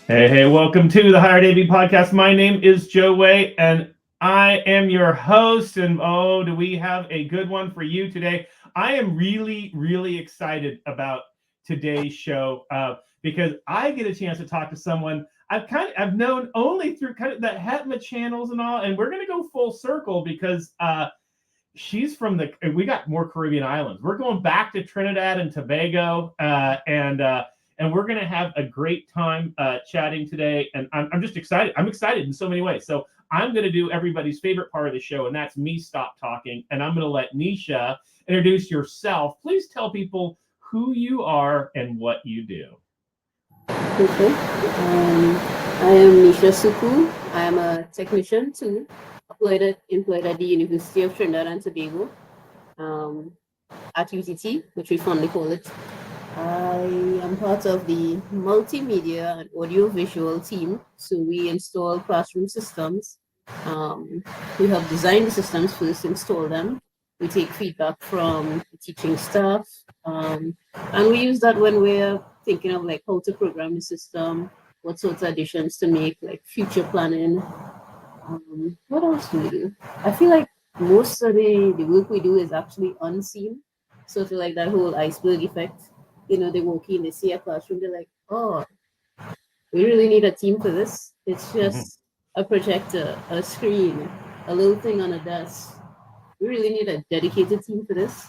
Hey, welcome to the Hired AV podcast. My name is Joe Way, and I am your host. And oh, do we have a good one for you today? I am really excited about today's show because I get a chance to talk to someone I've known only through kind of the HETMA channels and all. And we're going to go full circle because she's from we got more Caribbean islands. We're going back to Trinidad and Tobago, and we're going to have a great time chatting today. And I'm just excited. I'm excited in so many ways. So I'm going to do everybody's favorite part of the show, and that's me stop talking. And I'm going to let Neesha introduce yourself. Please tell people who you are and what you do. Okay. I am Neesha Sookoo. I am a technician too, employed at the University of Trinidad and Tobago, at UTT, which we fondly call it. I am part of the Multimedia and Audio-Visual team. So we install classroom systems. We have designed the systems, first install them. We take feedback from the teaching staff, and we use that when we're thinking of like how to program the system, what sorts of additions to make, like future planning. What else do we do? I feel like most of the work we do is actually unseen. Sort of like that whole iceberg effect. They walk in, they see a classroom, they're like, oh, we really need a team for this. It's just a projector, a screen, a little thing on a desk. We really need a dedicated team for this.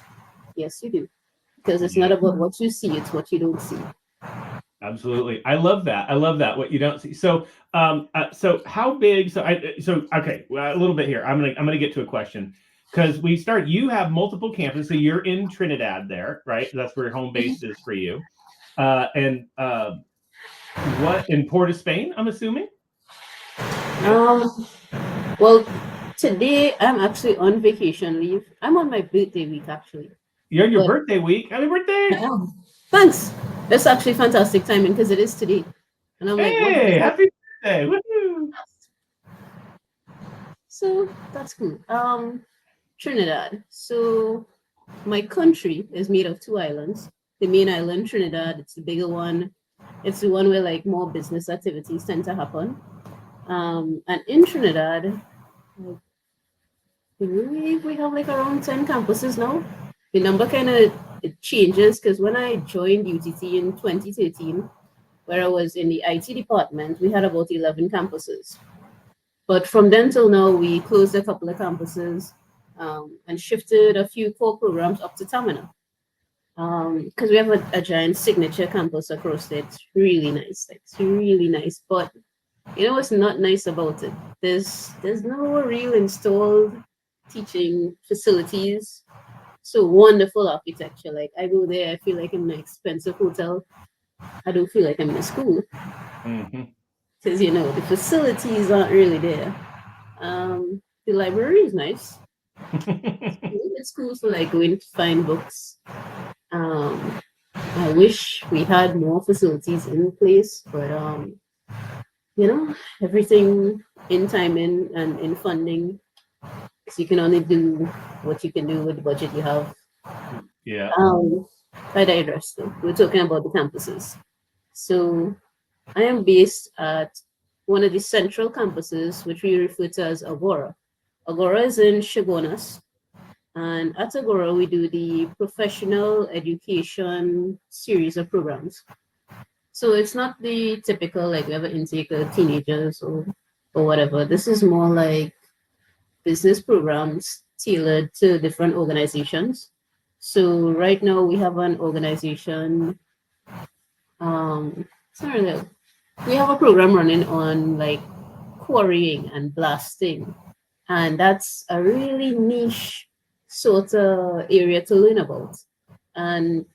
Yes, you do. Because it's not about what you see, it's what you don't see. Absolutely. I love that. What you don't see. So, so how big? Okay. Well, a little bit here. I'm gonna get to a question because you have multiple campuses. So you're in Trinidad there, right? That's where home base is for you. And what in Port of Spain? I'm assuming. Well, today I'm actually on vacation leave. I'm on my birthday week actually. You're on your birthday week. Happy birthday! Thanks. That's actually fantastic timing because it is today. And I'm hey, happy birthday! Woo-hoo. So that's cool. Trinidad. So my country is made of two islands. The main island, Trinidad, it's the bigger one. It's the one where like more business activities tend to happen. And in Trinidad, I believe we have like around 10 campuses now. The number kind of it changes because when I joined UTT in 2013, where I was in the IT department, we had about 11 campuses. But from then till now, we closed a couple of campuses and shifted a few core programs up to Tamina. Because we have a giant signature campus across there. It's really nice. It's really nice. But you know what's not nice about it? There's no real installed teaching facilities. So wonderful architecture. Like I go there, I feel like I'm in an expensive hotel. I don't feel like I'm in a school. Because the facilities aren't really there. The library is nice. It's cool for like going to find books. I wish we had more facilities in place, but everything in timing and in funding. So you can only do what you can do with the budget you have. Yeah. I digress though. We're talking about the campuses. So I am based at one of the central campuses, which we refer to as Agora. Agora is in Chaguanas. And at Agora, we do the professional education series of programs. So it's not the typical, like we have an intake of teenagers or whatever. This is more like business programs tailored to different organizations. So right now we have an organization, we have a program running on like quarrying and blasting. And that's a really niche sort of area to learn about. And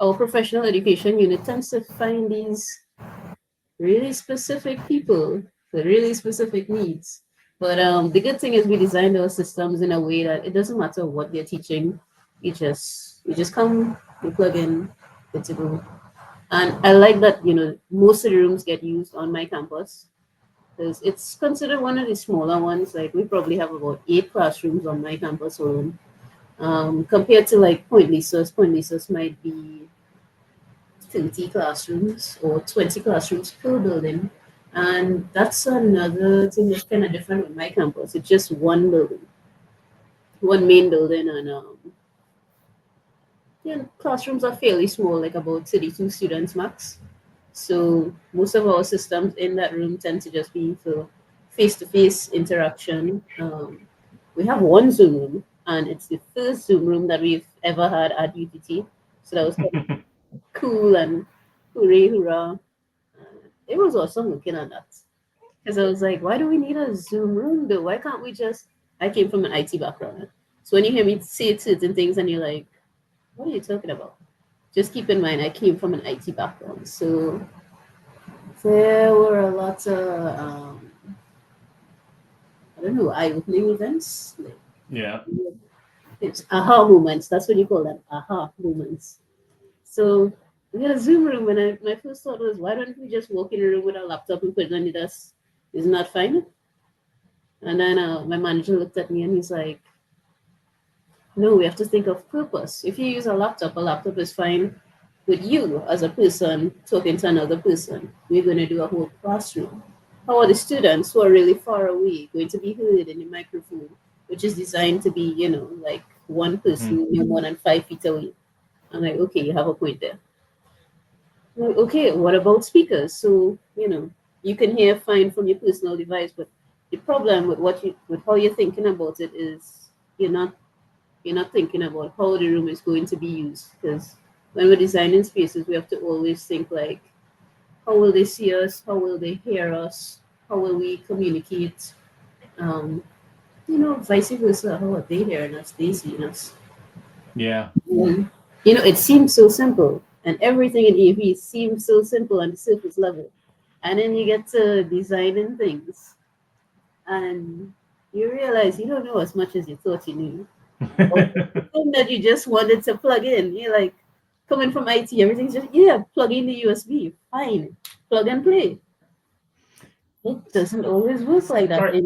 our professional education unit tends to find these really specific people with really specific needs. But the good thing is we designed our systems in a way that it doesn't matter what they're teaching. You just come, you plug in, good to go. And I like that, most of the rooms get used on my campus because it's considered one of the smaller ones. Like we probably have about 8 classrooms on my campus alone. Compared to like Point Lisa's might be 30 classrooms or 20 classrooms per building. And that's another thing that's kind of different with my campus. It's just one building, one main building, and yeah, classrooms are fairly small, like about 32 students max. So most of our systems in that room tend to just be for face-to-face interaction. We have one Zoom room, and it's the first Zoom room that we've ever had at UTT. So that was kind of cool and hooray, hurrah. It was awesome looking at that. Because I was like, why do we need a Zoom room though? Why can't we just? I came from an IT background. So when you hear me say certain things and you're like, what are you talking about? Just keep in mind, I came from an IT background. So there were a lot of, I don't know, eye-opening events. Like, Yeah. it's aha moments. That's what you call them, aha moments. So we had a Zoom room, and my first thought was, why don't we just walk in a room with a laptop and put it on the desk? Isn't that fine? And then my manager looked at me and he's like, no, we have to think of purpose. If you use a laptop is fine with you as a person talking to another person. We're going to do a whole classroom. How are the students who are really far away going to be heard in the microphone, which is designed to be, like one Mhm. person no more than 5 feet away? I'm like, okay, you have a point there. Like, okay, what about speakers? So, you can hear fine from your personal device, but the problem with with how you're thinking about it is you're not you're not thinking about how the room is going to be used. Because when we're designing spaces, we have to always think like, how will they see us? How will they hear us? How will we communicate? Um, vice versa. How are they hearing us? They seeing us? Yeah. Mm. It seems so simple, and everything in AV seems so simple on the surface level. And then you get to designing things, and you realize you don't know as much as you thought you knew. Or something that you just wanted to plug in. You're like, coming from IT, everything's just, yeah, plug in the USB, fine, plug and play. It doesn't always work like All that. right.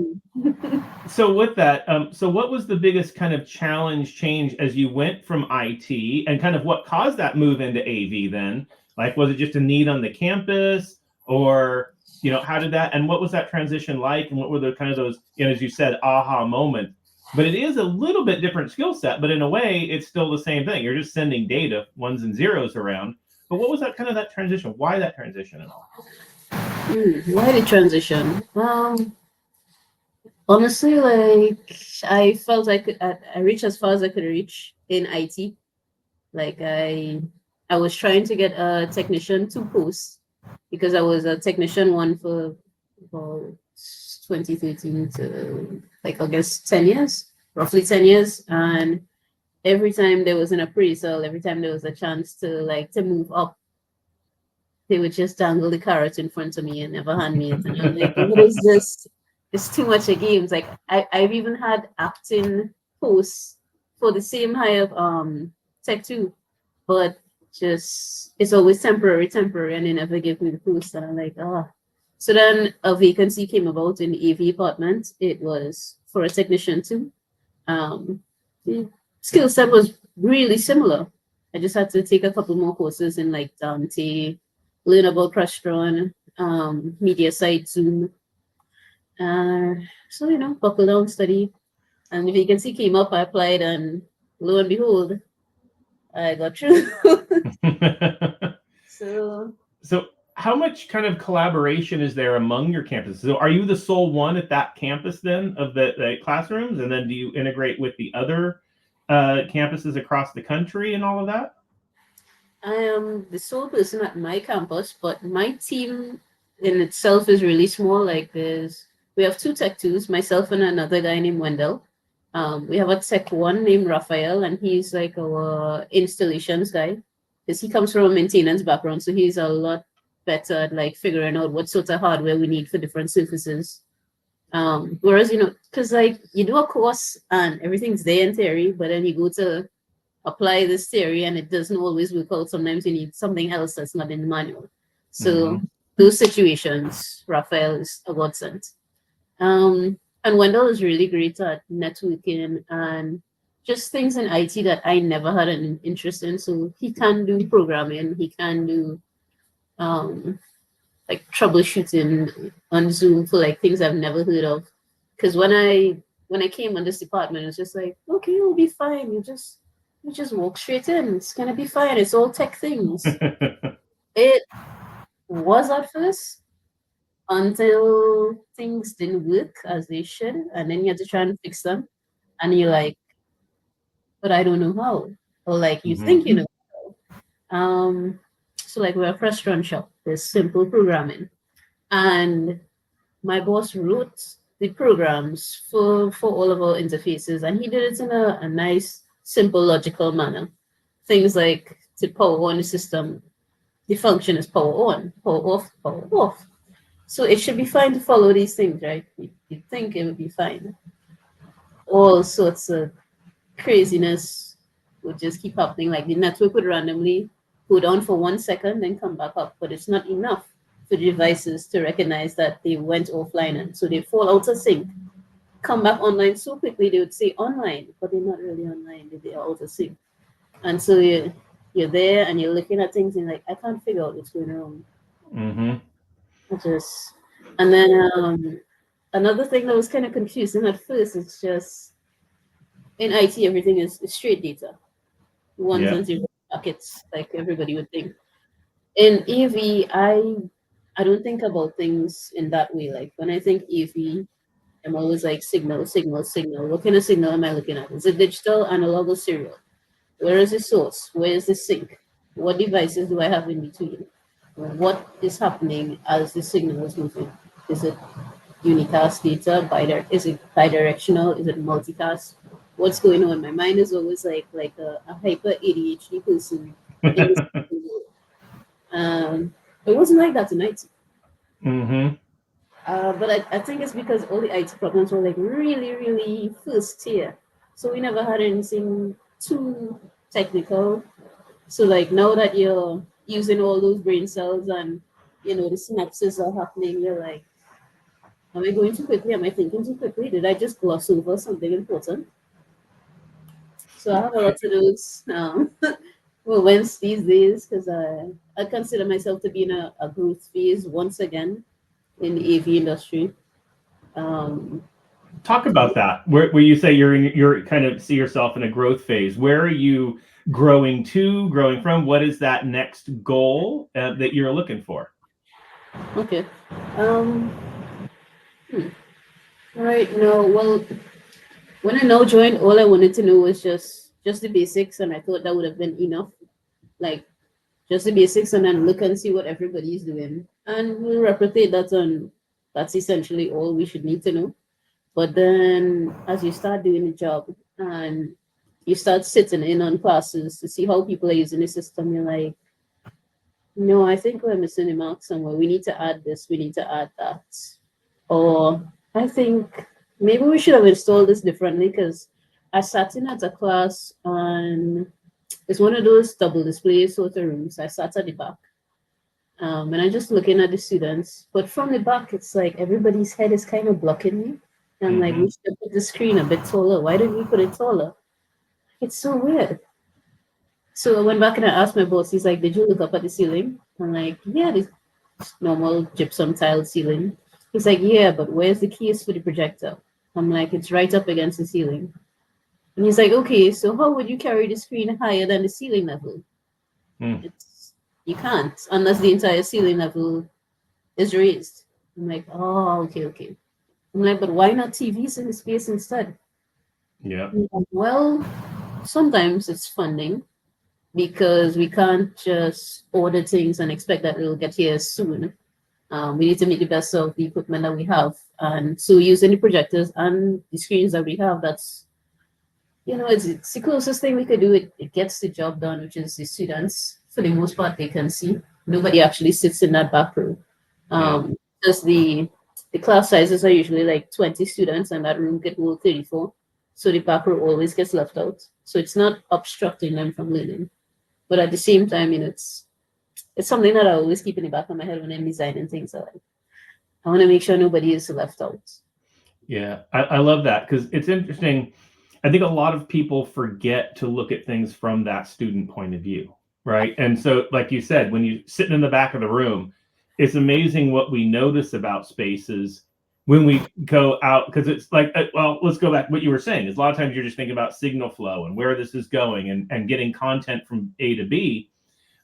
So with that, so what was the biggest kind of challenge change as you went from IT, and kind of what caused that move into AV then? Like, was it just a need on the campus, or how did that, and what was that transition like, and what were the kind of those, as you said, aha moment? But it is a little bit different skill set, but in a way, it's still the same thing. You're just sending data, ones and zeros around. But what was that kind of that transition? Why that transition and all? Why the transition? Honestly, like I felt I reached as far as I could reach in IT. Like I was trying to get a technician to post because I was a technician one for about 2013 to like I guess 10 years, roughly 10 years. And every time there was an appraisal, every time there was a chance to move up, they would just dangle the carrot in front of me and never hand me it. And I'm like, what is this? It's too much of games. Like I've even had acting posts for the same high of tech two, but just it's always temporary, and they never give me the post. And I'm like, ah. So then a vacancy came about in the AV department. It was for a technician too. The skill set was really similar. I just had to take a couple more courses in like Dante, learn about Crestron, media site, Zoom. So buckle down, study. And the vacancy came up, I applied, and lo and behold, I got through. So So, how much kind of collaboration is there among your campuses? So, are you the sole one at that campus then of the classrooms, and then do you integrate with the other campuses across the country and all of that? I am the sole person at my campus, but my team in itself is really small. Like we have two tech twos, myself and another guy named Wendell. We have a tech one named Raphael, and he's like our installations guy because he comes from a maintenance background, so he's a lot better at like figuring out what sort of hardware we need for different surfaces. Whereas because like you do a course and everything's there in theory, but then you go to apply this theory and it doesn't always work out. Sometimes you need something else that's not in the manual. So Mm-hmm. those situations, Raphael is a godsend. And Wendell is really great at networking and just things in IT that I never had an interest in. So he can do programming, he can do like troubleshooting on Zoom for like things I've never heard of. Because when I came on this department, it's just like, okay, you'll be fine. You just walk straight in. It's gonna be fine. It's all tech things. It was at first until things didn't work as they should, and then you had to try and fix them, and you're like, but I don't know how, or like you think you know how. So like we're a restaurant shop. There's simple programming, and my boss wrote the programs for all of our interfaces, and he did it in a nice, simple, logical manner. Things like to power on the system, the function is power on, power off, power off. So it should be fine to follow these things, right? You think it would be fine. All sorts of craziness would just keep happening. Like the network would randomly go down for 1 second, then come back up, but it's not enough for the devices to recognize that they went offline, and so they fall out of sync, come back online so quickly they would say online, but they're not really online, they are out of sync. And so you're there and you're looking at things and like, I can't figure out what's going on. And then another thing that was kind of confusing at first is just in IT everything is straight data, ones and zeros packets, like everybody would think. In AV, I don't think about things in that way. Like when I think AV, I'm always like signal, signal, signal. What kind of signal am I looking at? Is it digital, analog, or serial? Where is the source? Where is the sink? What devices do I have in between? What is happening as the signal is moving? Is it unicast data? Is it bidirectional? Is it multicast? What's going on? My mind is always like a hyper ADHD person. In this it wasn't like that tonight. But I think it's because all the IT problems were like really, really first tier. So we never had anything too technical. So like now that you're using all those brain cells and the synapses are happening, you're like, am I going too quickly? Am I thinking too quickly? Did I just gloss over something important? So I have a lot of those moments these days because I consider myself to be in a growth phase once again in the AV industry. Talk about that. Where you say you're kind of see yourself in a growth phase. Where are you growing from? What is that next goal that you're looking for? Okay. Right now, well, when I now joined, all I wanted to know was just the basics, and I thought that would have been enough. Like just the basics, and then look and see what everybody is doing, and we'll replicate that. And that's essentially all we should need to know. But then, as you start doing the job and you start sitting in on classes to see how people are using the system, you're like, no, I think we're missing the mark somewhere. We need to add this, we need to add that. Or I think maybe we should have installed this differently because I sat in at a class and it's one of those double display sort of rooms. I sat at the back. And I'm just looking at the students. But from the back, it's like everybody's head is kind of blocking me. And I'm like, we should put the screen a bit taller. Why don't we put it taller? It's so weird. So I went back and I asked my boss, he's like, did you look up at the ceiling? I'm like, yeah, this normal gypsum tile ceiling. He's like, yeah, but where's the case for the projector? I'm like, it's right up against the ceiling. And he's like, okay, so how would you carry the screen higher than the ceiling level? You can't, unless the entire ceiling level is raised. I'm like, oh, okay. I'm like, but why not TVs in the space instead? Yeah. Like, well, sometimes it's funding because we can't just order things and expect that it'll get here soon. We need to make the best of the equipment that we have. And so using the projectors and the screens that we have, that's, it's the closest thing we could do. It gets the job done, which is the students, for the most part, they can see. Nobody actually sits in that back row. Just the class sizes are usually like 20 students and that room could hold 34. So the back row always gets left out. So it's not obstructing them from learning. But at the same time, it's something that I always keep in the back of my head when I'm designing things. I want to make sure nobody is left out. Yeah, I love that because it's interesting. I think a lot of people forget to look at things from that student point of view, right? And so, like you said, when you're sitting in the back of the room, it's amazing what we notice about spaces when we go out, because it's like, well, let's go back. What you were saying is a lot of times you're just thinking about signal flow and where this is going and getting content from A to B.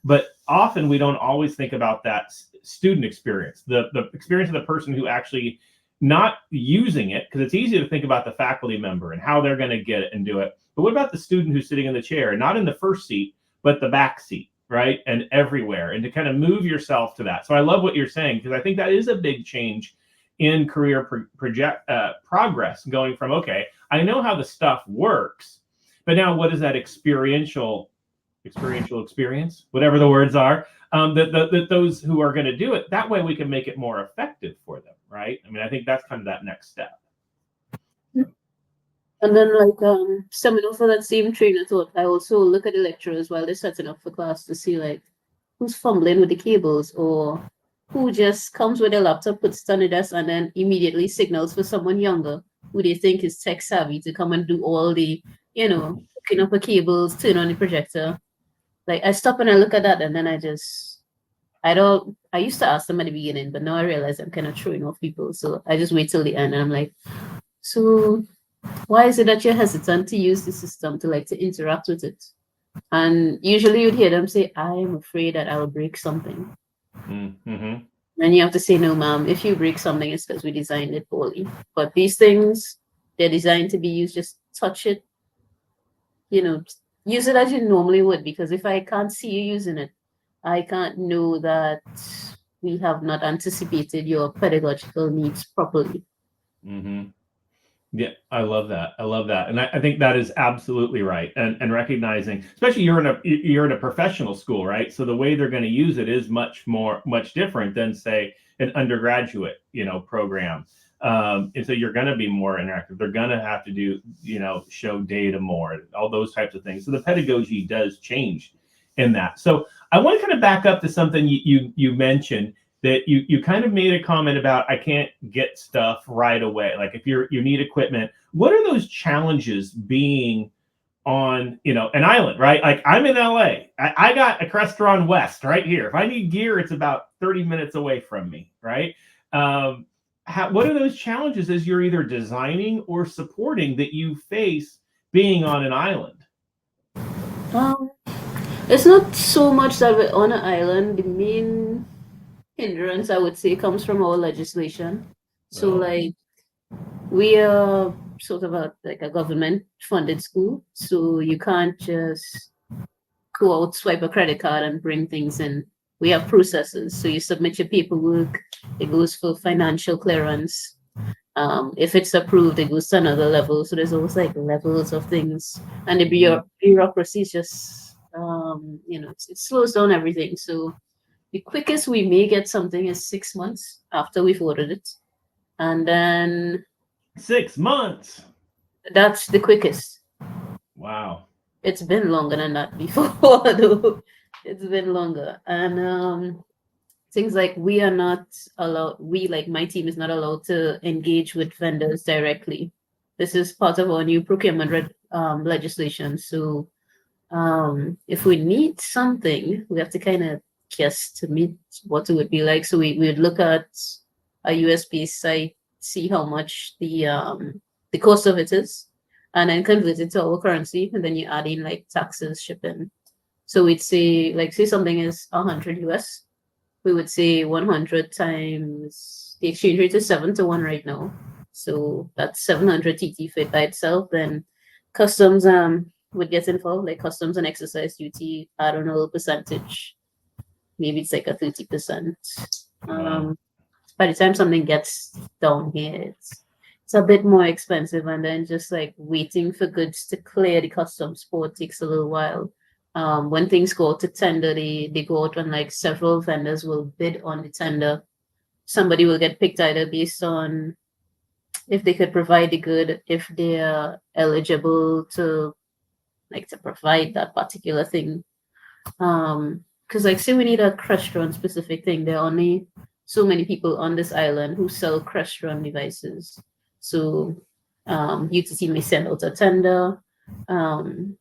But often we don't always think about that student experience, the experience of the person who actually not using it, because it's easy to think about the faculty member and how they're going to get it and do it. But what about the student who's sitting in the chair, not in the first seat, but the back seat, right? And everywhere, and to kind of move yourself to that. So I love what you're saying, because I think that is a big change in career progress, going from, okay, I know how the stuff works, but now what is that experiential experience, whatever the words are, that those who are going to do it, that way we can make it more effective for them, right? I mean, I think that's kind of that next step. And then, like, similar for that same train of thought, I also look at the lecturers while they're setting up for class to see, like, who's fumbling with the cables, or who just comes with a laptop, puts it on the desk, and then immediately signals for someone younger who they think is tech savvy to come and do all the, hooking up the cables, turn on the projector. Like, I stop and I look at that, and then I used to ask them at the beginning, but now I realize I'm kind of throwing off people. So I just wait till the end, and I'm like, so why is it that you're hesitant to use the system to interact with it? And usually you'd hear them say, I'm afraid that I'll break something. Mm-hmm. And you have to say, no, ma'am, if you break something, it's because we designed it poorly. But these things, they're designed to be used, just touch it, use it as you normally would, because if I can't see you using it, I can't know that we have not anticipated your pedagogical needs properly. Mm-hmm. Yeah, I love that. And I think that is absolutely right. And recognizing, especially you're in a professional school, right? So the way they're going to use it is much different than, say, an undergraduate, program. And so you're going to be more interactive. They're going to have to do, show data more, all those types of things. So the pedagogy does change in that. So I want to kind of back up to something you mentioned, that you kind of made a comment about, I can't get stuff right away. Like if you need equipment, what are those challenges being on, an island, right? Like I'm in LA. I got a Crestron West right here. If I need gear, it's about 30 minutes away from me, right? What are those challenges as you're either designing or supporting that you face being on an island? It's not so much that we're on an island. The main hindrance, I would say, comes from our legislation. So, like, we are sort of a government-funded school, so you can't just go out, swipe a credit card, and bring things in. We have processes. So you submit your paperwork, it goes for financial clearance. If it's approved, it goes to another level. So there's always like levels of things, and the bureaucracy is just, it slows down everything. So the quickest we may get something is 6 months after we've ordered it. And then 6 months. That's the quickest. Wow. It's been longer than that before, though. It's been longer. And things like we are not allowed, my team is not allowed to engage with vendors directly. This is part of our new procurement legislation. So if we need something, we have to kind of guess to meet what it would be like. So we would look at a USB site, see how much the cost of it is, and then convert it to our currency, and then you add in like taxes, shipping. So we'd say, say something is 100 US, we would say 100 times the exchange rate is 7 to 1 right now. So that's 700 TT for it by itself. Then customs would get involved, like customs and excise duty, add on a little percentage. Maybe it's like a 30%. By the time something gets down here, it's a bit more expensive, and then just like waiting for goods to clear the customs port takes a little while. When things go out to tender, they go out when like several vendors will bid on the tender. Somebody will get picked either based on if they could provide the good, if they're eligible to provide that particular thing. Because say we need a Crestron specific thing, there are only so many people on this island who sell Crestron devices. So UTC may send out a tender, and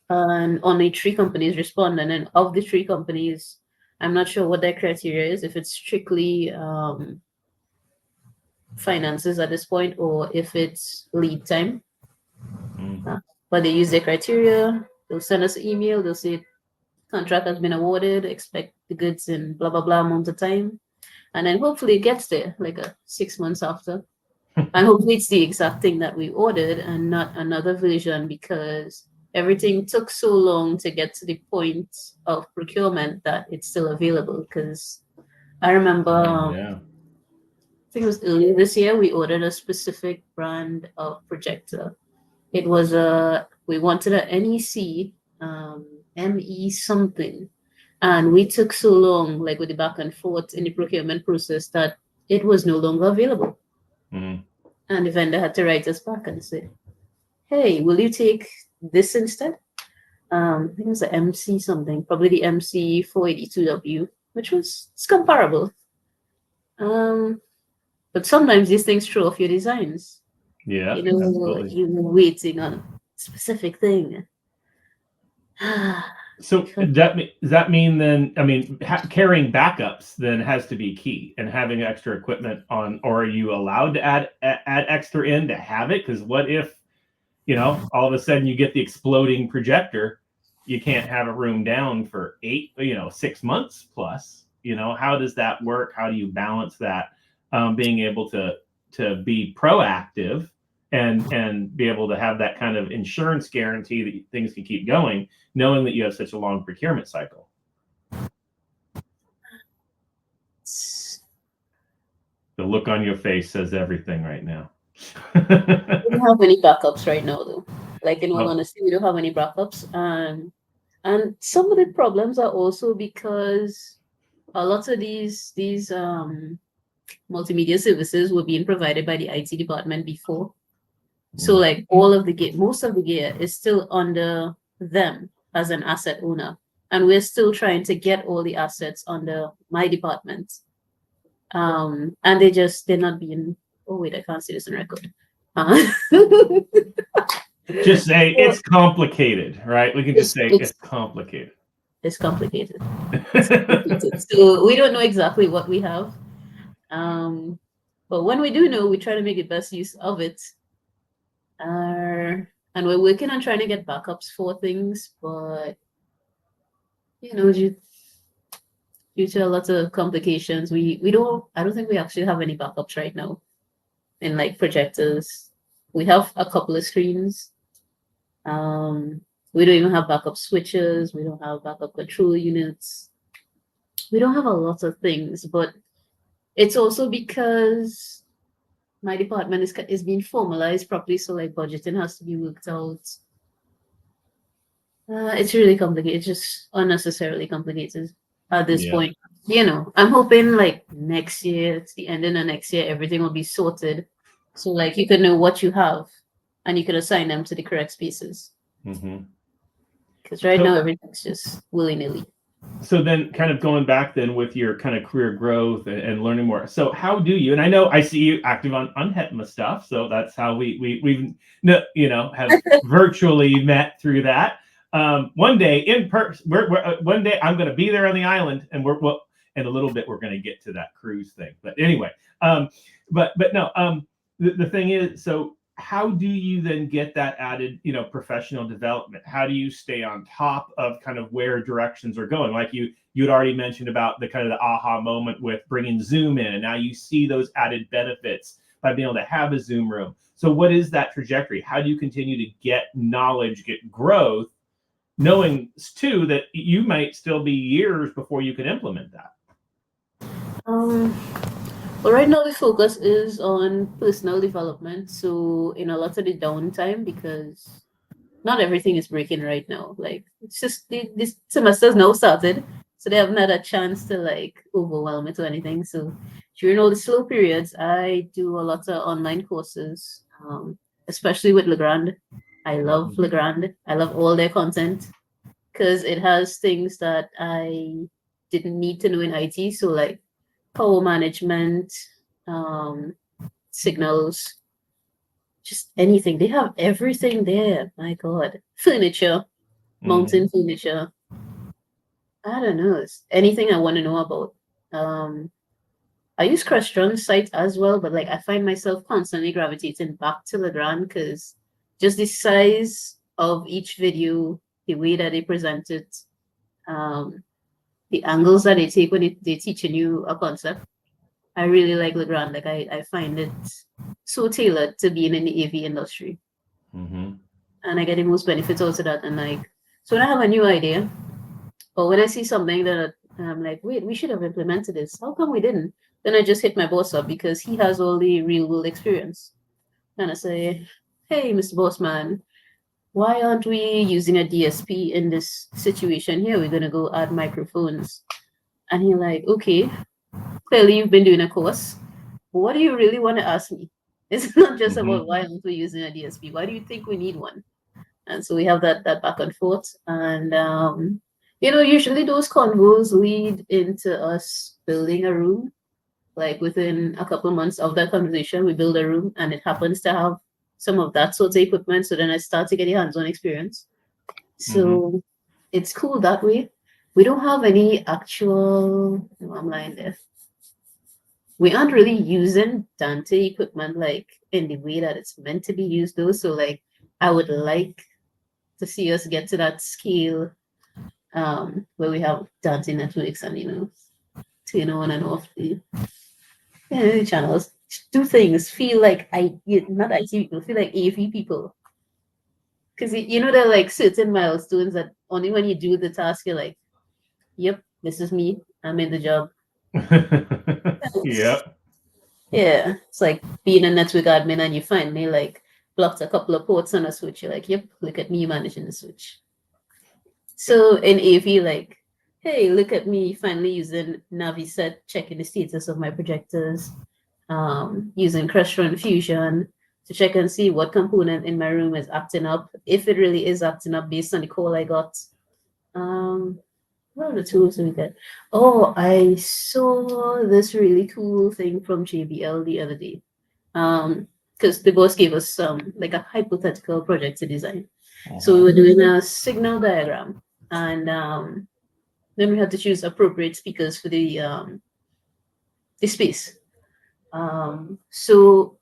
only 3 companies respond. And then of the 3 companies, I'm not sure what their criteria is, if it's strictly finances at this point or if it's lead time. But they use their criteria. They'll send us an email. They'll say contract has been awarded. Expect the goods in blah blah blah amount of time, and then hopefully it gets there like 6 months after, and hopefully it's the exact thing that we ordered and not another version, because everything took so long to get to the point of procurement that it's still available. Because I remember, I think it was earlier this year, we ordered a specific brand of projector. It was we wanted a NEC, ME something, and we took so long, like with the back and forth in the procurement process, that it was no longer available. And the vendor had to write us back and say, "Hey, will you take this instead?" I think it was the MC something, probably the MC 482W, which was it's comparable. But sometimes these things throw off your designs. Yeah, absolutely. You're waiting on a specific thing. So does that mean then? I mean, carrying backups then has to be key, and having extra equipment on. Or are you allowed to add extra in to have it? Because what if, all of a sudden you get the exploding projector, you can't have a room down for 6 months plus. How does that work? How do you balance that? Being able to be proactive and be able to have that kind of insurance guarantee that things can keep going, knowing that you have such a long procurement cycle. The look on your face says everything right now. We don't have any backups right now, though. Like, in all honesty, we don't have any backups. And some of the problems are also because a lot of these multimedia services were being provided by the IT department before. So like most of the gear is still under them as an asset owner. And we're still trying to get all the assets under my department. And they're not being, oh wait, I can't see this on record. Just say it's complicated, right? We can just say it's complicated. It's complicated. So we don't know exactly what we have. But when we do know, we try to make the best use of it. And we're working on trying to get backups for things, but due to a lot of complications, I don't think we actually have any backups right now. In like projectors, we have a couple of screens. We don't even have backup switches. We don't have backup control units. We don't have a lot of things, but it's also because my department is being formalized properly, so like budgeting has to be worked out. It's really complicated. It's just unnecessarily complicated at this point. I'm hoping like next year, it's the ending of next year, everything will be sorted. So like you can know what you have and you can assign them to the correct spaces. Because right now everything's just willy-nilly. So then kind of going back then with your kind of career growth and learning more. So how do you, and I know I see you active on HETMA stuff. So that's how we've have virtually met through that. One day in person, one day I'm going to be there on the island, and in a little bit we're going to get to that cruise thing. But anyway, but no, the thing is, so how do you then get that added, professional development? How do you stay on top of kind of where directions are going? Like you had already mentioned about the kind of the aha moment with bringing Zoom in, and now you see those added benefits by being able to have a Zoom room. So what is that trajectory? How do you continue to get knowledge, get growth, knowing too that you might still be years before you can implement that? Well, right now the focus is on personal development. So in a lot of the downtime, because not everything is breaking right now. Like it's just this semester's now started, so they haven't had a chance to like overwhelm it or anything. So during all the slow periods, I do a lot of online courses, especially with Legrand. I love Legrand. I love all their content because it has things that I didn't need to know in IT. So like power management, signals, just anything. They have everything there. My God. Furniture, mountain furniture. I don't know. It's anything I want to know about. I use Crestron site as well, but like I find myself constantly gravitating back to Legrand because just the size of each video, the way that they present it, um, the angles that they take when they're teaching you a concept. I really like Legrand. Like I find it so tailored to being in the AV industry. Mm-hmm. And I get the most benefits out of that. And like, so when I have a new idea, or when I see something that I'm like, wait, we should have implemented this. How come we didn't? Then I just hit my boss up because he has all the real world experience. And I say, hey, Mr. Bossman, why aren't we using a DSP in this situation here? We're going to go add microphones. And he's like, okay, clearly you've been doing a course. What do you really want to ask me? It's not just Mm-hmm. about why aren't we using a DSP? Why do you think we need one? And so we have that back and forth. And usually those convos lead into us building a room. Like within a couple of months of that conversation, we build a room, and it happens to have some of that sort of equipment. So then I start to get a hands-on experience. So it's cool that way. We don't have any actual. No, I'm lying there. We aren't really using Dante equipment like in the way that it's meant to be used, though. So like, I would like to see us get to that scale where we have Dante networks and turn on and off the channels, do things, feel like not IT people, feel like AV people. Because there are like certain milestones that only when you do the task you're like, yep, this is me, I'm in the job. Yep. Yeah, it's like being a network admin and you finally like blocked a couple of ports on a switch. You're like, yep, look at me managing the switch. So in AV, like, hey, look at me finally using Naviset, checking the status of my projectors, using Crestron Fusion to check and see what component in my room is acting up, if it really is acting up based on the call I got. What are the tools we get? Oh, I saw this really cool thing from JBL the other day. Because the boss gave us like a hypothetical project to design. So we were doing a signal diagram, and then we had to choose appropriate speakers for the space. So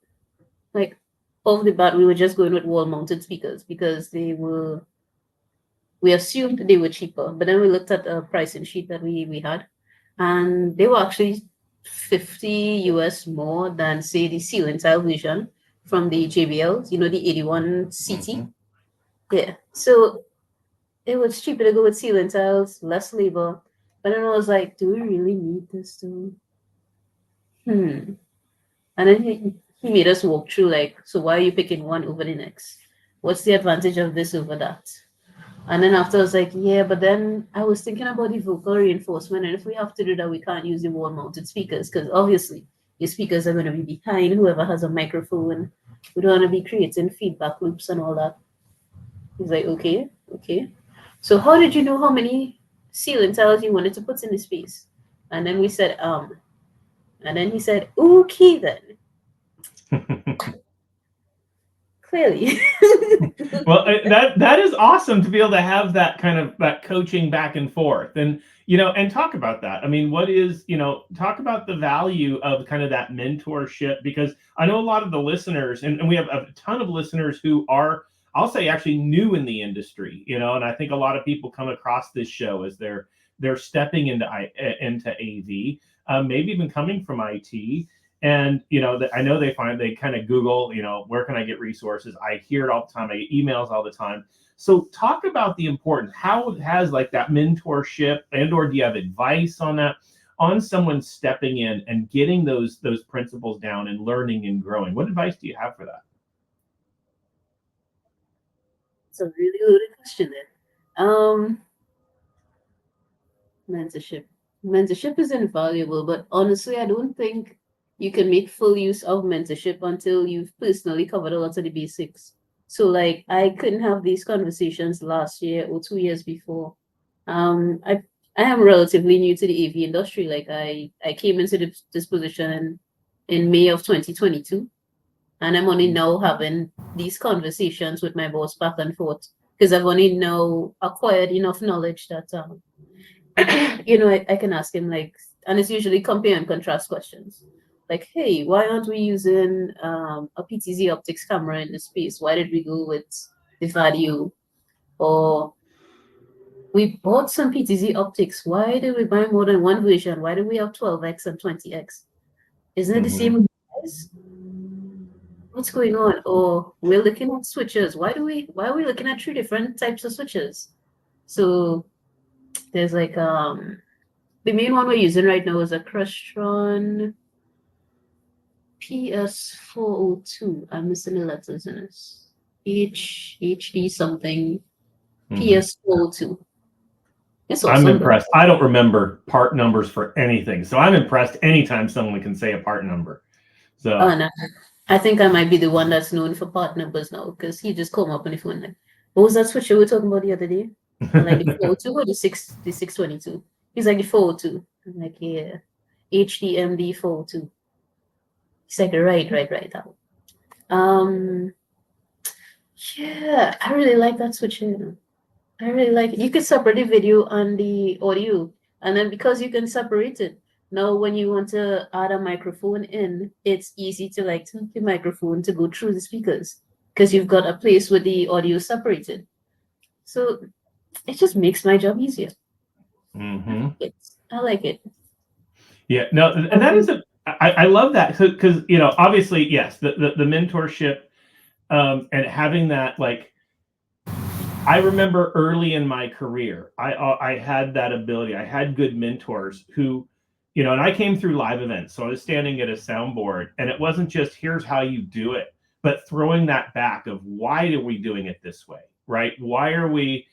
like off the bat, we were just going with wall-mounted speakers because we assumed they were cheaper, but then we looked at a pricing sheet that we had, and they were actually 50 US more than say the ceiling tile version from the JBL, the 81 CT. Yeah. So it was cheaper to go with ceiling tiles, less labor. But then I was like, do we really need this too? And then he made us walk through like, so why are you picking one over the next? What's the advantage of this over that? And then after I was like, yeah, but then I was thinking about the vocal reinforcement. And if we have to do that, we can't use the wall mounted speakers because obviously your speakers are going to be behind whoever has a microphone. We don't want to be creating feedback loops and all that. He's like, okay. So how did you know how many ceiling tiles you wanted to put in the space? And then we said, and then he said, okay then. Clearly. Well, that is awesome to be able to have that kind of that coaching back and forth, and and talk about that. I mean, what is talk about the value of kind of that mentorship, because I know a lot of the listeners, and we have a ton of listeners who are, I'll say, actually new in the industry, and I think a lot of people come across this show as they're stepping into AV, maybe even coming from IT. And I know they kind of Google, where can I get resources? I hear it all the time. I get emails all the time. So talk about the importance. How has like that mentorship, or do you have advice on that, on someone stepping in and getting those principles down and learning and growing? What advice do you have for that? It's a really loaded question then. Mentorship is invaluable, but honestly, I don't think you can make full use of mentorship until you've personally covered a lot of the basics. So like I couldn't have these conversations last year or 2 years before. I am relatively new to the AV industry. Like I came into this position in May of 2022, and I'm only now having these conversations with my boss back and forth because I've only now acquired enough knowledge that I can ask him like, and it's usually compare and contrast questions. Like, hey, why aren't we using a PTZ optics camera in the space? Why did we go with the value? Or we bought some PTZ optics. Why did we buy more than one version? Why do we have 12x and 20x? Isn't it the same size? What's going on? Or we're looking at switches. Why are we looking at 3 different types of switches? So there's like the main one we're using right now is a Crestron PS402. I'm missing the letters in this. HD something PS402. It's I'm awesome. impressed. I don't remember part numbers for anything, so I'm impressed anytime someone can say a part number. So No. I think I might be the one that's known for part numbers now, because he just called me up on the phone like, what was that switch you were talking about the other day? I'm like, the 402 or the 622? He's like, the 402. I'm like, yeah, HDMD 402. He's like, right. Yeah, I really like that switch. I really like it. You can separate the video and the audio, and then because you can separate it, now when you want to add a microphone in, it's easy to like take the microphone to go through the speakers because you've got a place with the audio separated. So it just makes my job easier. I like it. Yeah, no, and that is I love that because obviously yes, the mentorship and having that like. I remember early in my career, I had that ability. I had good mentors who, and I came through live events. So I was standing at a soundboard, and it wasn't just here's how you do it, but throwing that back of why are we doing it this way, right? Why are we,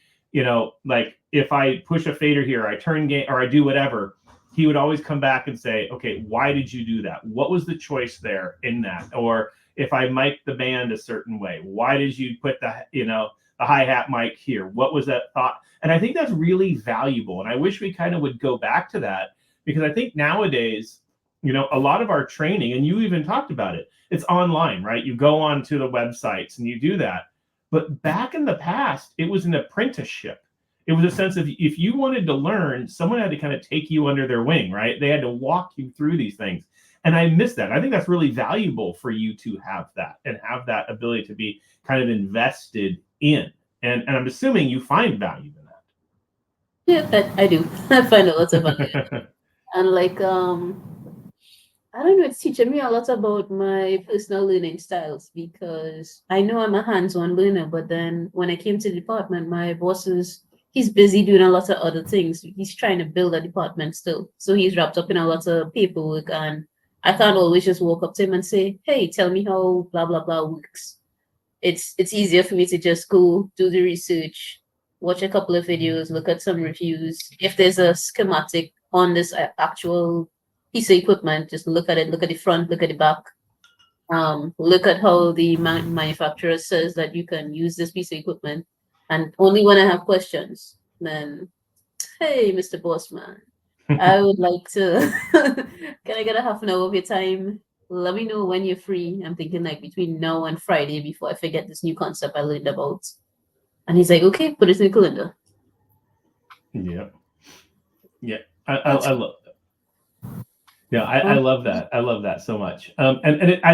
like if I push a fader here, I turn gain or I do whatever, he would always come back and say, okay, why did you do that? What was the choice there in that? Or if I mic the band a certain way, why did you put the hi-hat mic here? What was that thought? And I think that's really valuable. And I wish we kind of would go back to that because I think nowadays, a lot of our training, and you even talked about it, it's online, right? You go on to the websites and you do that. But back in the past, it was an apprenticeship. It was a sense of if you wanted to learn, someone had to kind of take you under their wing, right? They had to walk you through these things. And I miss that. I think that's really valuable for you to have that and have that ability to be kind of invested in. And I'm assuming you find value in that. Yeah, I do. I find a lot of value. And like I don't know, it's teaching me a lot about my personal learning styles because I know I'm a hands-on learner, but then when I came to the department, my boss he's busy doing a lot of other things. He's trying to build a department still. So he's wrapped up in a lot of paperwork, and I can't always just walk up to him and say, hey, tell me how blah blah blah works. It's easier for me to just go do the research, watch a couple of videos, look at some reviews. If there's a schematic on this actual piece of equipment, just look at it, look at the front, look at the back, look at how the manufacturer says that you can use this piece of equipment. And only when I have questions, then, hey, Mr. Bossman, I would like to, can I get a half an hour of your time? Let me know when you're free. I'm thinking like between now and Friday before I forget this new concept I learned about. And he's like, okay, put it in the calendar. Yeah. Yeah. I love that. Yeah, I love that. I love that so much. I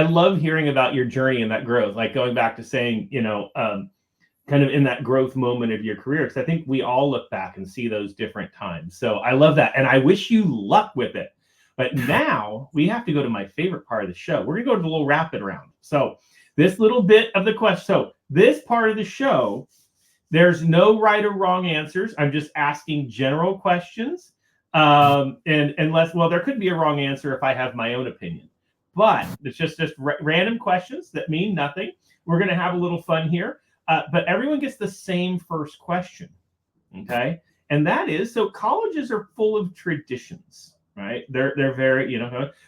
love hearing about your journey and that growth, like going back to saying, kind of in that growth moment of your career, because I think we all look back and see those different times. So I love that. And I wish you luck with it. But now we have to go to my favorite part of the show. We're going to go to the little rapid round. So this little bit of the question. So this part of the show, there's no right or wrong answers. I'm just asking general questions. And unless, well, there could be a wrong answer if I have my own opinion. But it's just random questions that mean nothing. We're going to have a little fun here. But everyone gets the same first question. Okay. And that is, so colleges are full of traditions, right? They're very,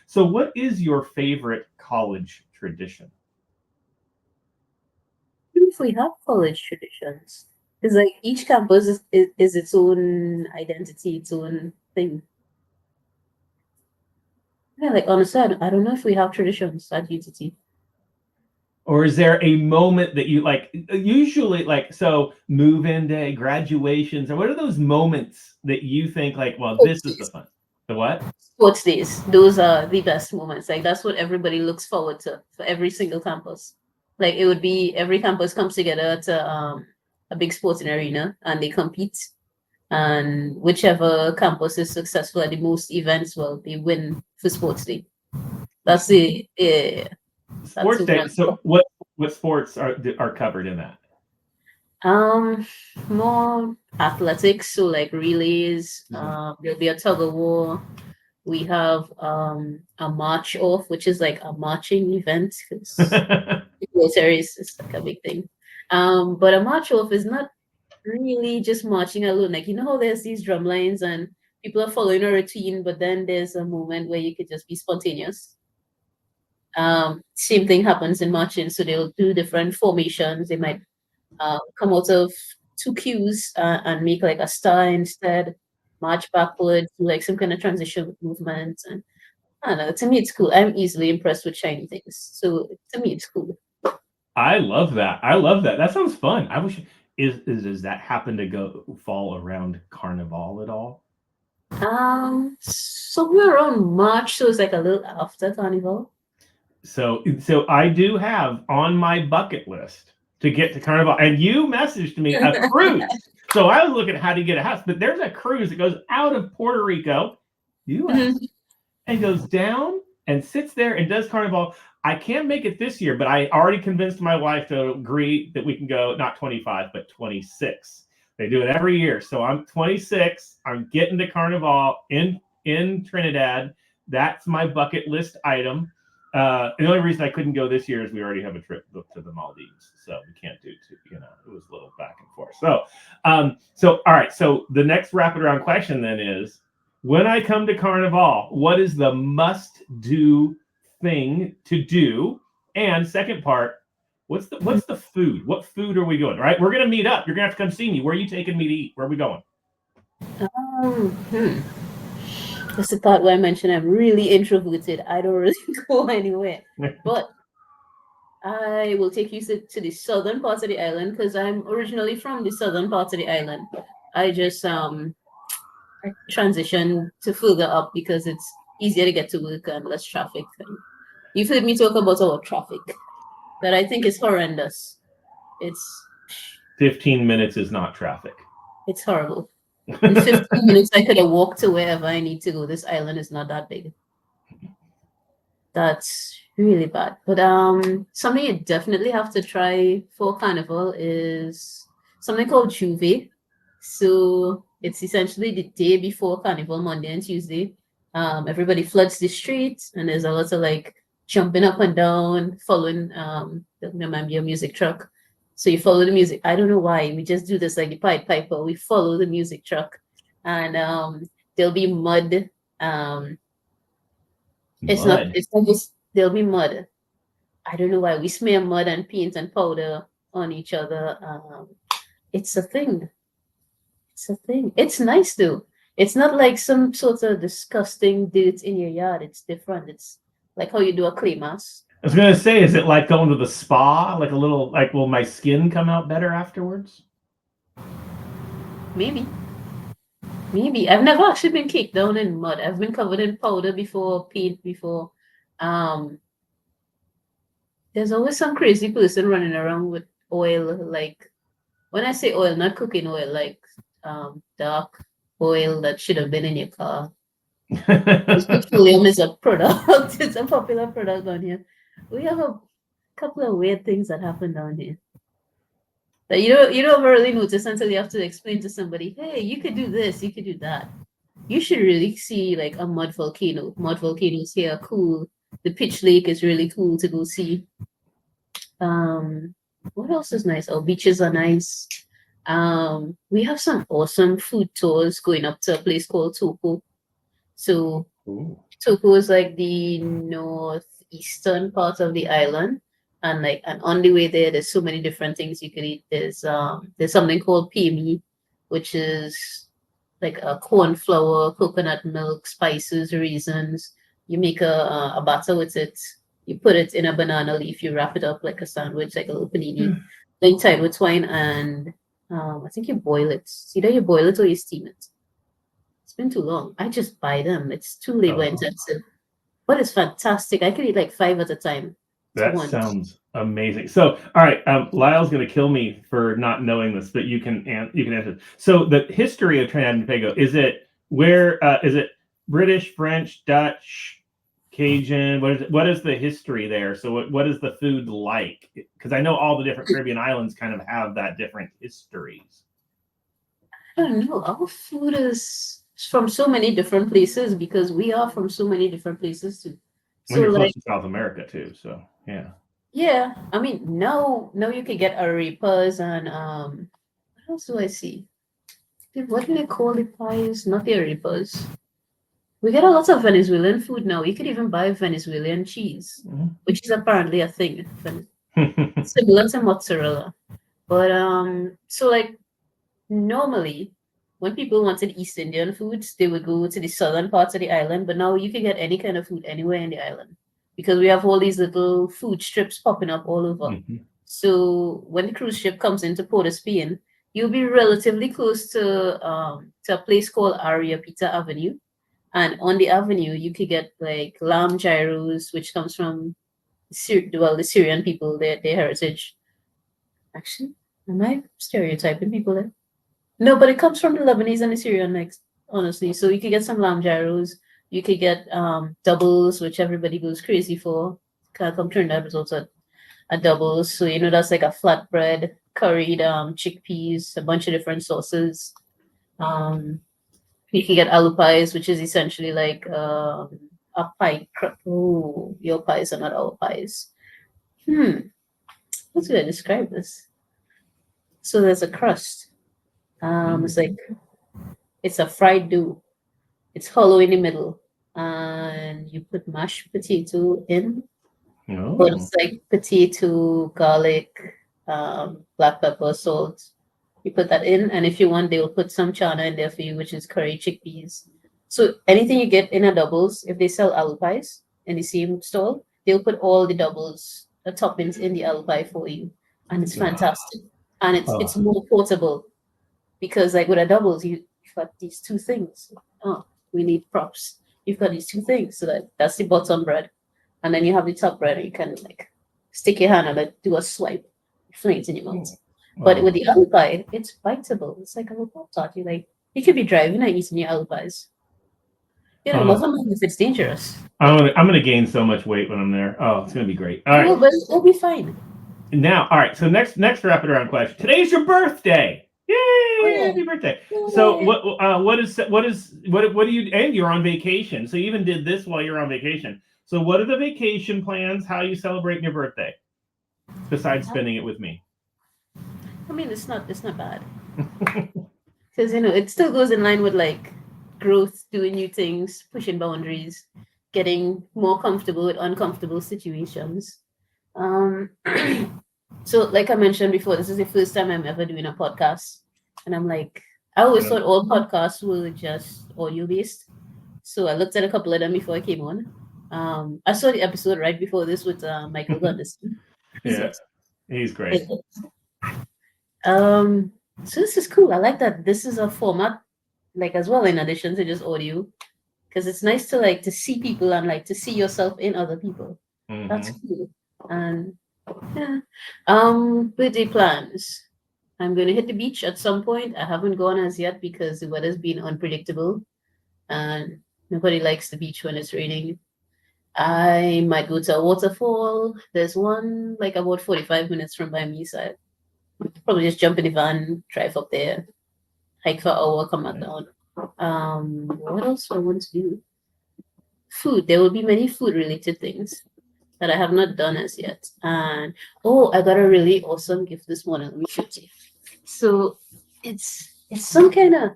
so what is your favorite college tradition? If we have college traditions, because like each campus is its own identity, its own thing. Yeah, like honestly, I don't know if we have traditions at UTT. Or is there a moment that you like, usually like, so move-in day, graduations, or what are those moments that you think like, well, this is the fun? The what? Sports days. Those are the best moments. Like that's what everybody looks forward to for every single campus. Like it would be every campus comes together to a big sporting arena and they compete. And whichever campus is successful at the most events, well, they win for sports day. That's the that's Sports the day. one. So what sports are covered in that? More athletics, so like relays. There'll be a tug of war. We have a march off, which is like a marching event because military is like a big thing. But a march off is not really just marching alone. Like you know how there's these drum lines and people are following a routine, but then there's a moment where you could just be spontaneous. Same thing happens in marching. So they'll do different formations. They might come out of two cues and make like a star instead, march backwards, do like some kind of transition movement. And I don't know, to me it's cool. I'm easily impressed with shiny things. So to me it's cool. I love that. I love that. That sounds fun. I wish does that happen to go fall around Carnival at all? Somewhere around March, so it's like a little after Carnival. So I do have on my bucket list to get to Carnival, and you messaged me a cruise. So I was looking at how to get a house, but there's a cruise that goes out of Puerto Rico, U.S., and goes down and sits there and does Carnival. I can't make it this year, but I already convinced my wife to agree that we can go not 25, but 26. They do it every year. So I'm 26. I'm getting to Carnival in Trinidad. That's my bucket list item. The only reason I couldn't go this year is we already have a trip booked to the Maldives, so we can't do two. It was a little back and forth. So all right. So the next rapid round question then is: when I come to Carnival, what is the must-do thing to do? And second part, what's the food? What food are we going? Right, we're gonna meet up. You're gonna have to come see me. Where are you taking me to eat? Where are we going? That's the part where I mentioned I'm really introverted. I don't really go anywhere. But I will take you to the southern part of the island because I'm originally from the southern part of the island. I just I transitioned to further up because it's easier to get to work and less traffic. And you've heard me talk about our traffic that I think is horrendous. It's 15 minutes is not traffic. It's horrible. In 15 minutes, I could have walked to wherever I need to go. This island is not that big. That's really bad. But something you definitely have to try for Carnival is something called Juve. So it's essentially the day before Carnival, Monday and Tuesday. Everybody floods the streets, and there's a lot of like jumping up and down, following the music truck. So you follow the music. I don't know why. We just do this like the Pied Piper. We follow the music truck, and there'll be mud. It's not just there'll be mud. I don't know why. We smear mud and paint and powder on each other. It's a thing. It's a thing. It's nice though. It's not like some sort of disgusting dirt in your yard. It's different. It's like how you do a clay mask. I was gonna say, is it like going to the spa? Like a little, like, will my skin come out better afterwards? Maybe. Maybe. I've never actually been caked down in mud. I've been covered in powder before, paint before. There's always some crazy person running around with oil. Like when I say oil, not cooking oil, like dark oil that should have been in your car. Petroleum is a product. It's a popular product down here. We have a couple of weird things that happen down here that you don't really notice until you have to explain to somebody, hey, you could do this, you could do that. You should really see like a mud volcano. Mud volcanoes here are cool. The Pitch Lake is really cool to go see. What else is nice? Our beaches are nice. We have some awesome food tours going up to a place called Toco. So Toco is like the northeastern part of the island. And on the way there's so many different things you can eat. There's something called pimi, which is like a corn flour, coconut milk, spices, raisins. You make a batter with it, You put it in a banana leaf. You wrap it up like a sandwich, like a little panini. Then you tie it with twine, and I think you boil it. Either you boil it or you steam it. It's been too long. I just buy them. It's too labor intensive, but it's fantastic. I could eat like 5 at a time. That sounds amazing. So, all right, Lyle's going to kill me for not knowing this, but you can answer. So, the history of Trinidad and Tobago, is it British, French, Dutch, Cajun? What is the history there? So, what is the food like? Because I know all the different Caribbean islands kind of have that different histories. I don't know. Our food is from so many different places because we are from so many different places too. So you're close to South America too, so yeah. Yeah, I mean, now you can get arepas and what else do I see? What do they call the pies? Not the arepas. We get a lot of Venezuelan food now. You could even buy Venezuelan cheese, which is apparently a thing, similar to mozzarella. But so like normally when people wanted East Indian foods, they would go to the southern parts of the island. But now you can get any kind of food anywhere in the island because we have all these little food strips popping up all over. So when the cruise ship comes into Port of Spain, you'll be relatively close to a place called Ariapita Avenue. And on the avenue, you could get like lamb gyros, which comes from the Syrian people, their heritage. Actually, am I stereotyping people there? No, but it comes from the Lebanese and the Syrian next, honestly. So you could get some lamb gyros. You could get doubles, which everybody goes crazy for. Can't come Trinidad, but also a doubles. So that's like a flatbread, curried chickpeas, a bunch of different sauces. You can get alu pies, which is essentially like a pie. Oh, your pies are not our pies. How do I describe this? So there's a crust. It's a fried dough. It's hollow in the middle, and you put mashed potato in. But it's like potato, garlic, black pepper, salt. You put that in, and if you want, they will put some chana in there for you, which is curry chickpeas. So anything you get in a doubles, if they sell alu pies in the same stall, they'll put all the doubles, the toppings in the alu pie for you, and it's fantastic. And it's more portable because like with a doubles, you've got these two things. Oh, we need props. You've got these two things, so that's the bottom bread, and then you have the top bread, and you can like stick your hand and like do a swipe, fling it in your mouth. But with the alu pie, it's biteable. It's like a little pop tart. You could be driving and eating your alu pies. Never mind if it's dangerous. I'm gonna gain so much weight when I'm there. Oh, it's gonna be great. All right, but it'll be fine. Now, all right. So next rapid round question. Today's your birthday. Yay! Happy birthday. So what do you? And you're on vacation. So you even did this while you're on vacation. So what are the vacation plans? How are you celebrating your birthday? Besides spending it with me. I mean, it's not bad because it still goes in line with like growth, doing new things, pushing boundaries, getting more comfortable with uncomfortable situations. So like I mentioned before, this is the first time I'm ever doing a podcast, and I'm like, I always thought all podcasts were just audio based. So I looked at a couple of them before I came on. I saw the episode right before this with Michael Gunderson. Yeah, he's great. So this is cool. I like that this is a format like as well in addition to just audio, because it's nice to see people and like to see yourself in other people. That's cool. And birthday plans. I'm going to hit the beach at some point. I haven't gone as yet because the weather's been unpredictable and nobody likes the beach when it's raining. I might go to a waterfall. There's one like about 45 minutes from by me, so I'd probably just jump in the van, drive up there, hike for an hour, come back down. What else do I want to do? Food. There will be many food related things that I have not done as yet. And I got a really awesome gift this morning. Let me show you. So it's some kind of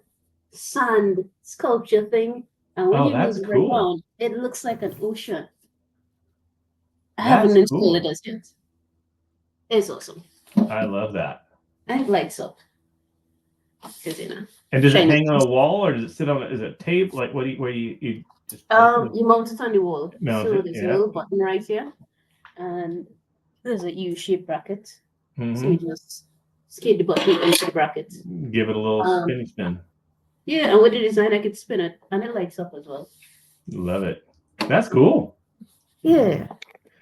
sand sculpture thing. And when you move it around, it looks like an ocean. I haven't installed it as yet. It's awesome. I love that. And it lights up. And does it hang on a wall or does it sit on? Is it a table? Like where you just? You mount it on the wall. So there's a little button right here, and there's a U-shaped bracket. So Mm-hmm. you just skate the button into the bracket. Give it a little Um, spin. Yeah, and with the design, I could spin it, and it lights up as well. Love it. That's cool. Yeah,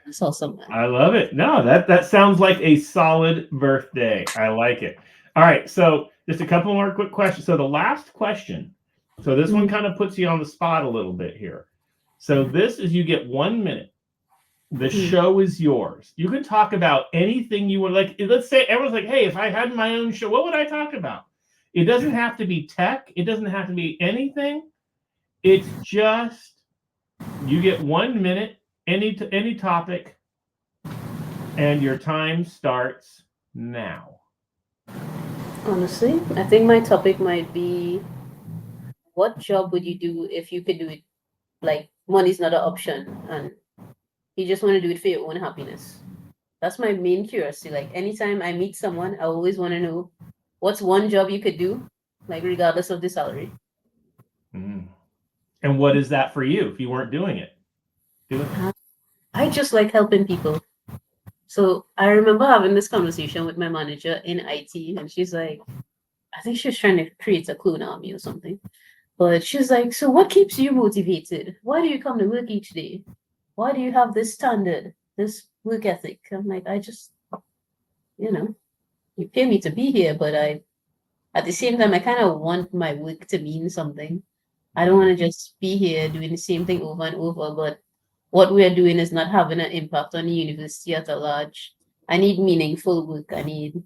that's awesome, man. I love it. No, that sounds like a solid birthday. I like it. All right, so just a couple more quick questions. So the last question. So this one kind of puts you on the spot a little bit here. So this is you get 1 minute. The show is yours. You can talk about anything you want. Like, let's say everyone's like, hey, if I had my own show, what would I talk about? It doesn't have to be tech. It doesn't have to be anything. It's just you get 1 minute, any topic, and your time starts now. Honestly, I think my topic might be, what job would you do if you could do it? Like, money's not an option, and you just want to do it for your own happiness. That's my main curiosity. Like, anytime I meet someone, I always want to know what's one job you could do, like, regardless of the salary. And what is that for you if you weren't doing it? I just like helping people. So I remember having this conversation with my manager in IT, and she's like, I think she was trying to create a clone army or something. But she's like, so what keeps you motivated? Why do you come to work each day? Why do you have this standard, this work ethic? I'm like, I just, you pay me to be here, but at the same time, I kind of want my work to mean something. I don't want to just be here doing the same thing over and over, but what we're doing is not having an impact on the university at large. I need meaningful work. I need,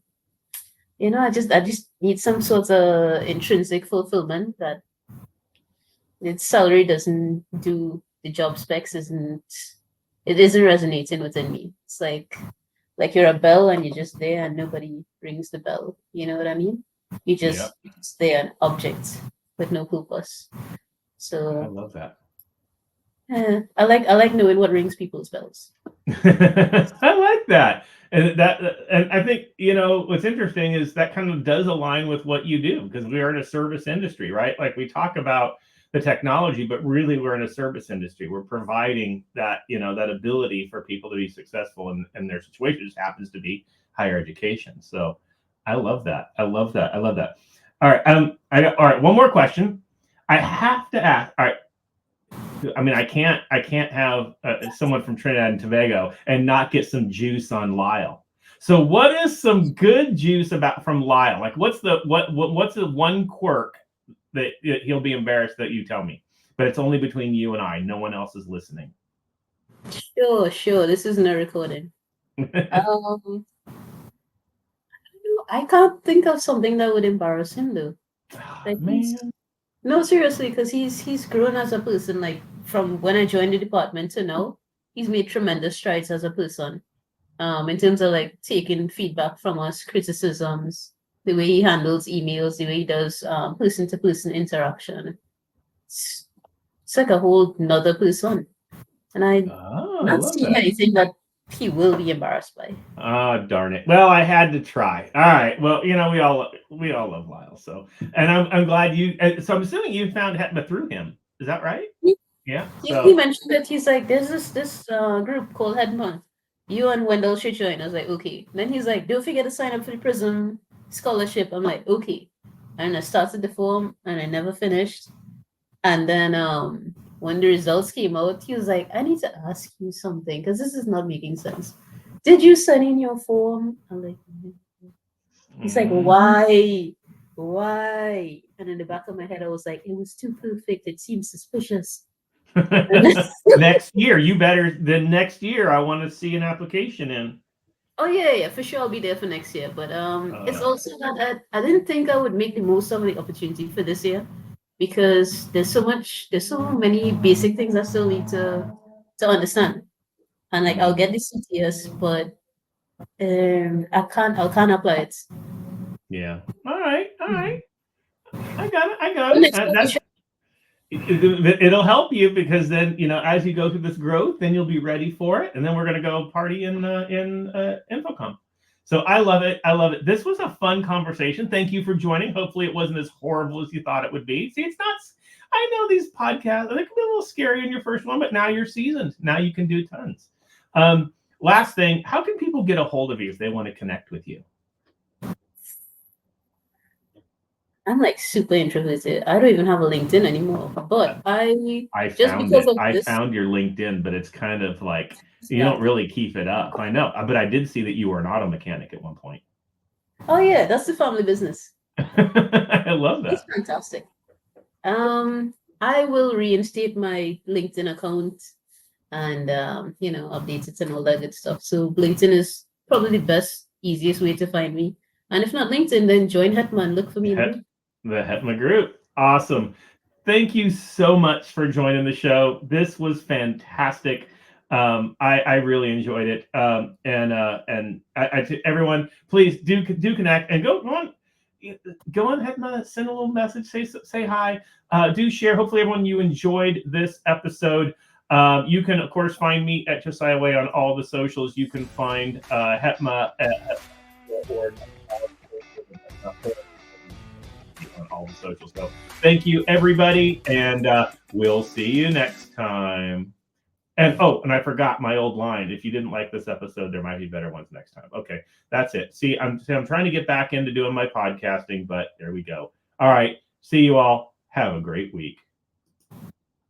I just need some sort of intrinsic fulfillment that its salary doesn't do, the job specs isn't resonating within me. It's like you're a bell and you're just there and nobody rings the bell. You know what I mean? You just stay an object with no purpose. So I love that. I like knowing what rings people's bells. I like that. And I think, what's interesting is that kind of does align with what you do, because we are in a service industry, right? Like, we talk about the technology, but really we're in a service industry. We're providing that, that ability for people to be successful in their situation. It just happens to be higher education. So I love that. I love that. All right. All right. One more question. I have to ask. All right. I mean, I can't have someone from Trinidad and Tobago and not get some juice on Lyle. So what is some good juice from Lyle? Like, what's the one quirk that he'll be embarrassed that you tell me? But it's only between you and I. No one else is listening. Sure. This isn't a recording. I can't think of something that would embarrass him, though. Like, man. No, seriously, because he's grown as a person. Like, from when I joined the department to now, he's made tremendous strides as a person. In terms of like taking feedback from us, criticisms, the way he handles emails, the way he does person-to-person interaction. It's like a whole nother person. And I'm not seeing anything that he will be embarrassed by. Oh, darn it. Well, I had to try. All right. Well, we all love Lyle. So, and I'm glad so I'm assuming you found Hetma through him. Is that right? Yeah. He mentioned that he's like, there's this group called Hetma. You and Wendell should join. I was like, okay. Then he's like, don't forget to sign up for the Prism scholarship. I'm like, okay. And I started the form and I never finished. And then when the results came out, he was like, I need to ask you something because this is not making sense. Did you send in your form? I'm like, he's like, why? And in the back of my head, I was like, it was too perfect. It seems suspicious. Next year, next year, I want to see an application in. Oh yeah, for sure. I'll be there for next year. But it's also that I didn't think I would make the most of the opportunity for this year, because there's so many basic things I still need to understand. And like, I'll get the CTS, but I can't apply it. Yeah. All right. I got it. It'll help you, because then, as you go through this growth, then you'll be ready for it. And then we're going to go party in Infocom. So I love it. This was a fun conversation. Thank you for joining. Hopefully it wasn't as horrible as you thought it would be. See, it's not, I know these podcasts, they can be a little scary in your first one, but now you're seasoned. Now you can do tons. last thing, how can people get a hold of you if they want to connect with you? I'm like super introverted. I don't even have a LinkedIn anymore. But I just found because it. of I this, found your LinkedIn, but it's kind of like you yeah. don't really keep it up. I know, but I did see that you were an auto mechanic at one point. Oh yeah, that's the family business. I love It's that. fantastic. I will reinstate my LinkedIn account and update it and all that good stuff. So LinkedIn is probably the best, easiest way to find me. And if not LinkedIn, then join Hetman. Look for me in the group. The Hetma Group. Awesome. Thank you so much for joining the show. This was fantastic. I really enjoyed it. To everyone, please do connect and go on. Go on, Hetma, send a little message, say hi, do share. Hopefully, everyone, you enjoyed this episode. You can, of course, find me at Josiah Way on all the socials. You can find Hetma or on all the socials. So thank you, everybody, and we'll see you next time. And I forgot my old line. If you didn't like this episode, there might be better ones next time. Okay, that's it. See, I'm trying to get back into doing my podcasting, but there we go. All right, see you all. Have a great week.